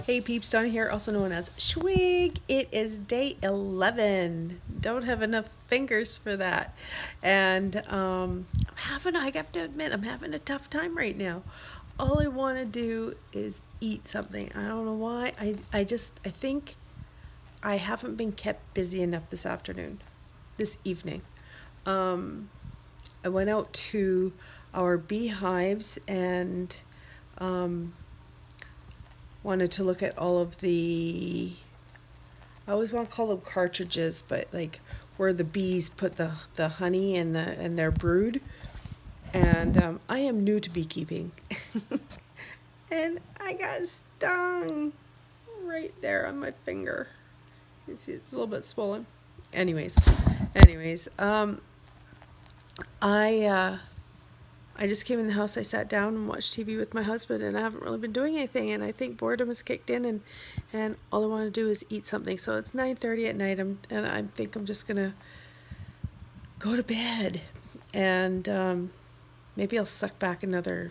Hey peeps, Donna here, also known as Schwig. It is day 11. Don't have enough fingers for that. And I have to admit, I'm having a tough time right now. All I want to do is eat something. I don't know why. I think I haven't been kept busy enough this evening. I went out to our beehives and wanted to look at all of I always want to call them cartridges, but like where the bees put the honey and their brood. And I am new to beekeeping. And I got stung right there on my finger. You see it's a little bit swollen. Anyways, I just came in the house, I sat down and watched TV with my husband, and I haven't really been doing anything, and I think boredom has kicked in, and all I want to do is eat something. So it's 9:30 at night, and I think I'm just going to go to bed, and maybe I'll suck back another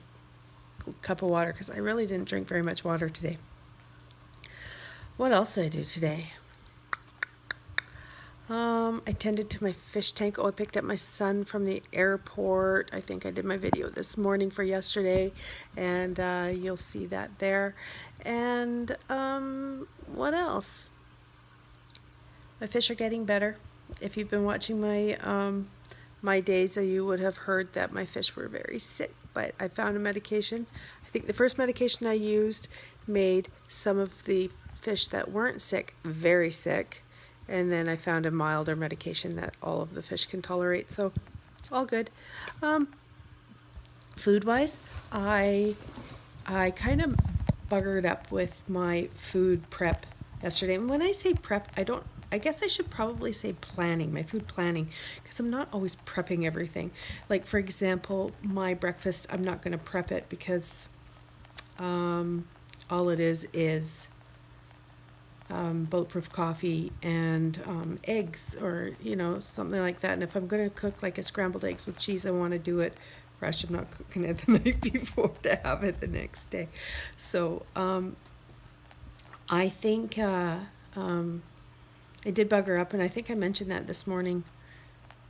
cup of water, because I really didn't drink very much water today. What else did I do today? I tended to my fish tank. I picked up my son from the airport. I think I did my video this morning for yesterday, and you'll see that there. And what else? My fish are getting better. If you've been watching my days, you would have heard that my fish were very sick, but I found a medication. I think the first medication I used made some of the fish that weren't sick very sick. And then I found a milder medication that all of the fish can tolerate, so all good. Food-wise, I kind of buggered up with my food prep yesterday. And when I say prep, I guess I should probably say planning, my food planning, because I'm not always prepping everything. Like, for example, my breakfast, I'm not going to prep it because all it is bulletproof coffee and eggs, or something like that. And if I'm going to cook like a scrambled eggs with cheese, I want to do it fresh. I'm not cooking it the night before to have it the next day. So I think I did bugger up, and I think I mentioned that this morning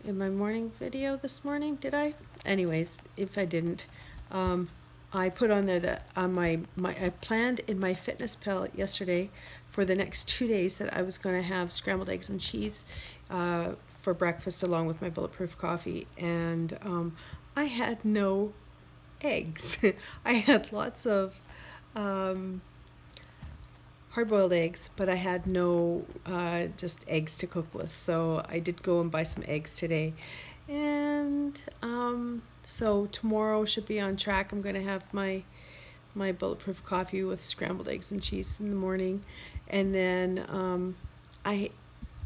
in my morning video this morning. Did I? Anyways, if I didn't, I put on there that I planned in my fitness pal yesterday for the next 2 days that I was going to have scrambled eggs and cheese for breakfast along with my bulletproof coffee, and I had no eggs. I had lots of hard-boiled eggs, but I had no just eggs to cook with, so I did go and buy some eggs today. And so tomorrow should be on track. I'm going to have my bulletproof coffee with scrambled eggs and cheese in the morning, and then I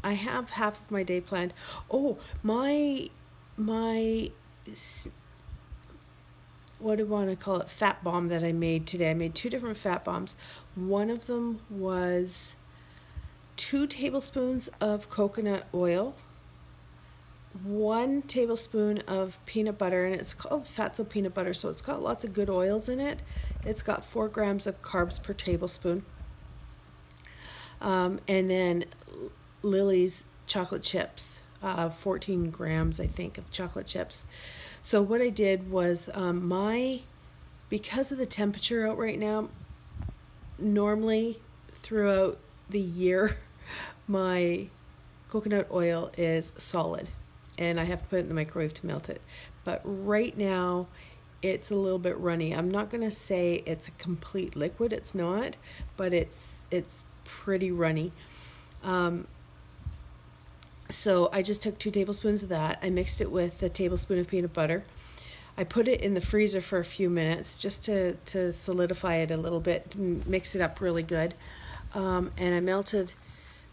have half of my day planned. Oh, my what do you want to call it, fat bomb that I made today. I made 2 different fat bombs. One of them was 2 tablespoons of coconut oil, 1 tablespoon of peanut butter, and it's called Fatso peanut butter, so it's got lots of good oils in it. It's got 4 grams of carbs per tablespoon. And then Lily's chocolate chips, 14 grams, I think, of chocolate chips. So what I did was, because of the temperature out right now, normally throughout the year, my coconut oil is solid, and I have to put it in the microwave to melt it. But right now, it's a little bit runny. I'm not going to say it's a complete liquid. It's not, but it's pretty runny. So I just took 2 tablespoons of that. I mixed it with a tablespoon of peanut butter. I put it in the freezer for a few minutes just to solidify it a little bit, mix it up really good. And I melted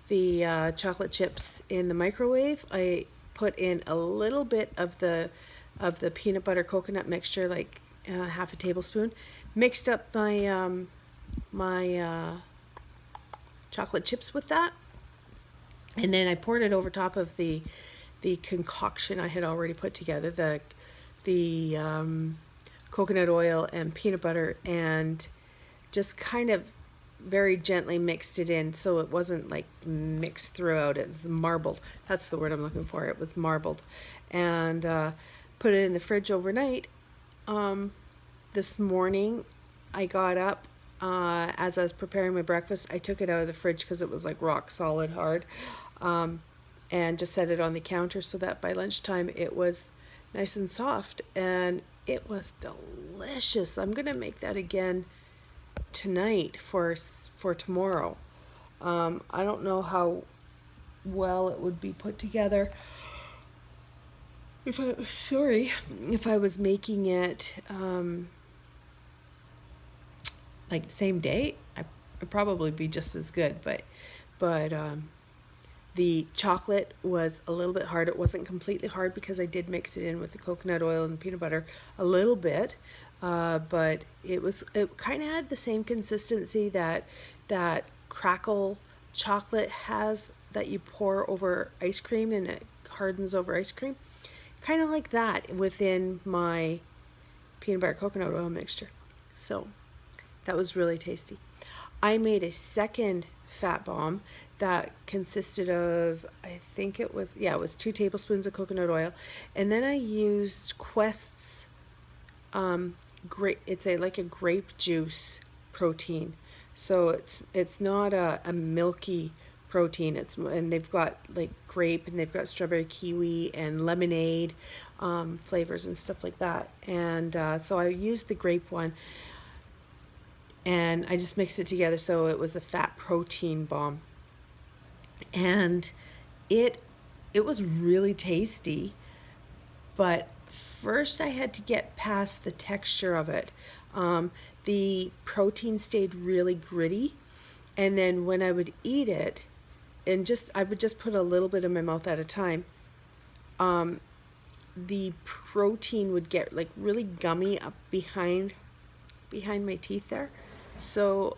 the chocolate chips in the microwave. I put in a little bit of the peanut butter coconut mixture, like half a tablespoon. Mixed up my chocolate chips with that, and then I poured it over top of the concoction I had already put together, the coconut oil and peanut butter, and just kind of very gently mixed it in, so it wasn't like mixed throughout. It was marbled. That's the word I'm looking for. It was marbled. And put it in the fridge overnight. This morning I got up, as I was preparing my breakfast, I took it out of the fridge because it was like rock solid hard, and just set it on the counter so that by lunchtime it was nice and soft, and it was delicious. I'm gonna make that again tonight for tomorrow. I don't know how well it would be put together if I was making it like the same day. It'd probably be just as good, but the chocolate was a little bit hard. It wasn't completely hard because I did mix it in with the coconut oil and the peanut butter a little bit, but it kind of had the same consistency that crackle chocolate has, that you pour over ice cream and it hardens over ice cream. Kind of like that within my peanut butter coconut oil mixture. So that was really tasty. I made a second fat bomb that consisted of, I think it was 2 tablespoons of coconut oil, and then I used Quest's it's like a grape juice protein. So it's not a milky protein. And they've got like grape, and they've got strawberry, kiwi, and lemonade flavors and stuff like that. And so I used the grape one, and I just mixed it together so it was a fat protein bomb. And it was really tasty, but first I had to get past the texture of it. The protein stayed really gritty, and then when I would eat it, and I would just put a little bit in my mouth at a time, the protein would get like really gummy up behind my teeth there. So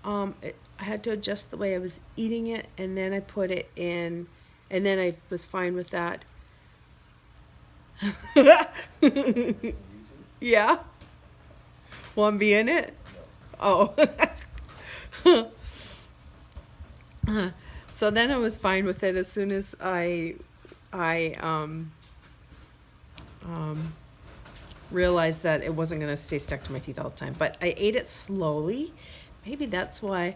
I had to adjust the way I was eating it, and then I put it in, and then I was fine with that. Yeah? Want to be in it? Oh. So then I was fine with it as soon as I realized that it wasn't going to stay stuck to my teeth all the time. But I ate it slowly. Maybe that's why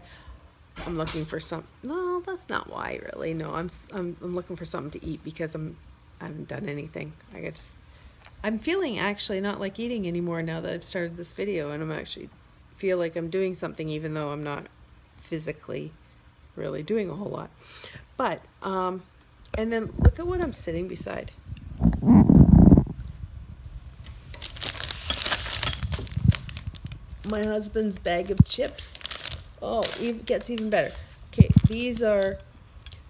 I'm looking for some. No, that's not why, really. No, I'm looking for something to eat because I haven't done anything. I'm feeling actually not like eating anymore now that I've started this video, and I'm actually feel like I'm doing something even though I'm not physically really doing a whole lot. But and then look at what I'm sitting beside. My husband's bag of chips. Oh, it gets even better. Okay, these are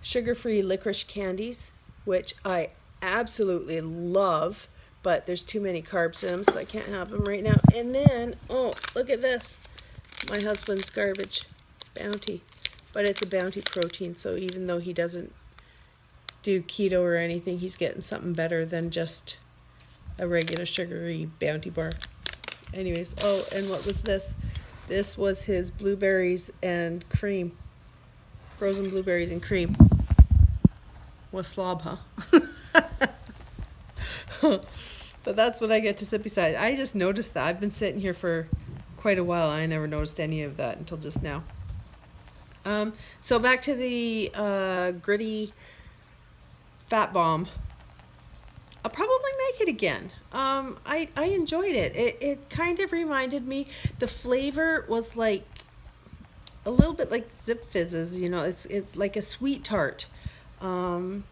sugar-free licorice candies, which I absolutely love, but there's too many carbs in them, so I can't have them right now. And then, oh, look at this. My husband's garbage Bounty. But it's a Bounty protein, so even though he doesn't do keto or anything, he's getting something better than just a regular sugary Bounty bar. Anyways, oh, and what was this? This was his blueberries and cream. Frozen blueberries and cream. What slob, huh? But that's what I get to sit beside. I just noticed that. I've been sitting here for quite a while. I never noticed any of that until just now. So back to the gritty fat bomb. I'll probably make it again. I enjoyed it. It kind of reminded me, the flavor was like a little bit like Zip Fizzes, you know, it's like a sweet tart. And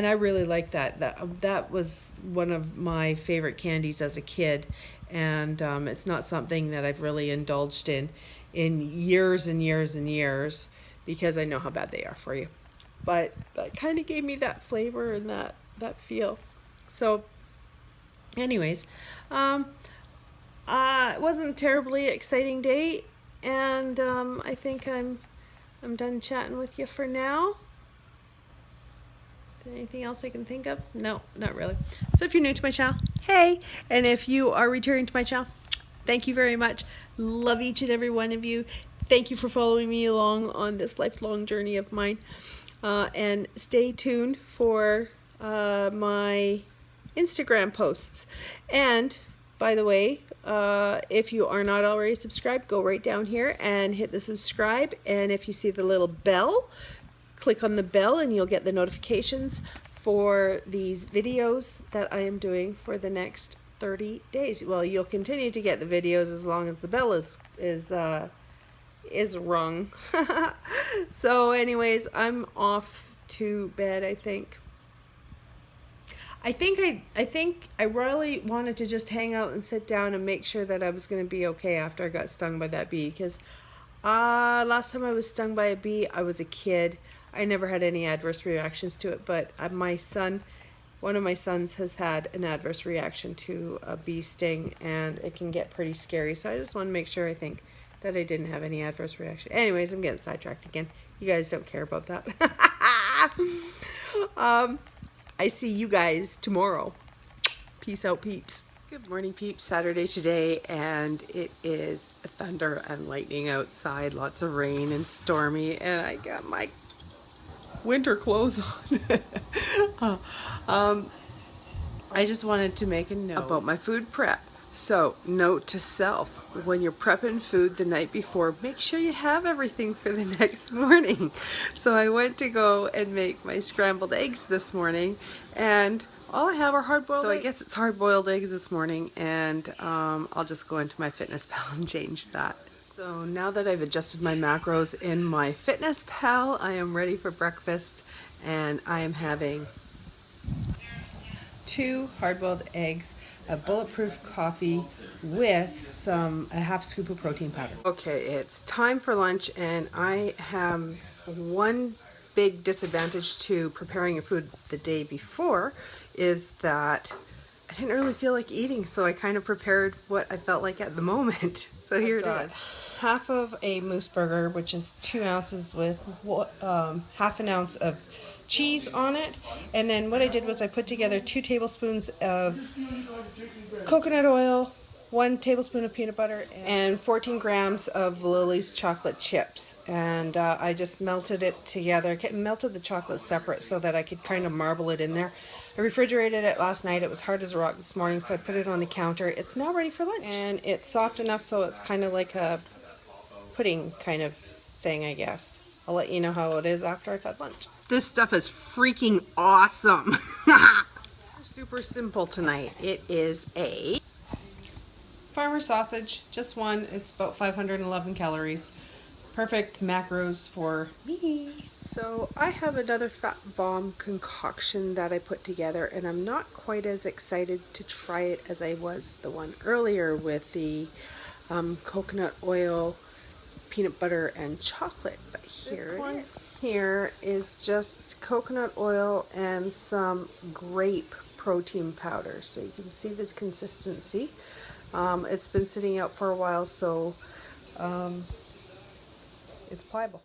I really like that. That was one of my favorite candies as a kid. And it's not something that I've really indulged in years and years and years, because I know how bad they are for you. But that kind of gave me that flavor and that feel. So anyways, it wasn't a terribly exciting day, and I think I'm done chatting with you for now. Anything else I can think of? No, not really. So if you're new to my channel, hey, and if you are returning to my channel, thank you very much. Love each and every one of you. thank you for following me along on this lifelong journey of mine. And stay tuned for my Instagram posts. And by the way, if you are not already subscribed, go right down here and hit the subscribe. And if you see the little bell, click on the bell and you'll get the notifications for these videos that I am doing for the next 30 days. Well, you'll continue to get the videos as long as the bell is rung. So anyways, I'm off to bed, I think. I think I really wanted to just hang out and sit down and make sure that I was going to be okay after I got stung by that bee, because last time I was stung by a bee, I was a kid. I never had any adverse reactions to it, but one of my sons has had an adverse reaction to a bee sting, and it can get pretty scary. So I just want to make sure, I think, that I didn't have any adverse reaction. Anyways, I'm getting sidetracked again. You guys don't care about that. I see you guys tomorrow. Peace out, peeps. Good morning, peeps. Saturday today, and it is thunder and lightning outside. Lots of rain and stormy, and I got my winter clothes on. I just wanted to make a note about my food prep. So, note to self, when you're prepping food the night before, make sure you have everything for the next morning. So I went to go and make my scrambled eggs this morning, and all I have are hard-boiled eggs. So I guess it's hard-boiled eggs this morning, and I'll just go into my FitnessPal and change that. So now that I've adjusted my macros in my FitnessPal, I am ready for breakfast, and I am having 2 hard-boiled eggs, a bulletproof coffee with a half scoop of protein powder. Okay, it's time for lunch, and I have one big disadvantage to preparing your food the day before is that I didn't really feel like eating, so I kind of prepared what I felt like at the moment. So here it is. Half of a moose burger, which is 2 ounces with half an ounce of cheese on it. And then what I did was I put together 2 tablespoons of coconut oil, 1 tablespoon of peanut butter, and 14 grams of Lily's chocolate chips. And I just melted it together. I melted the chocolate separate so that I could kind of marble it in there. I refrigerated it last night. It was hard as a rock this morning, so I put it on the counter. It's now ready for lunch. And it's soft enough so it's kind of like a pudding kind of thing, I guess. I'll let you know how it is after I've had lunch. This stuff is freaking awesome. Super simple tonight. It is a farmer sausage, just one. It's about 511 calories. Perfect macros for me. So I have another fat bomb concoction that I put together, and I'm not quite as excited to try it as I was the one earlier with the coconut oil, peanut butter, and chocolate. But here is just coconut oil and some grape protein powder, so you can see the consistency. It's been sitting out for a while, so it's pliable.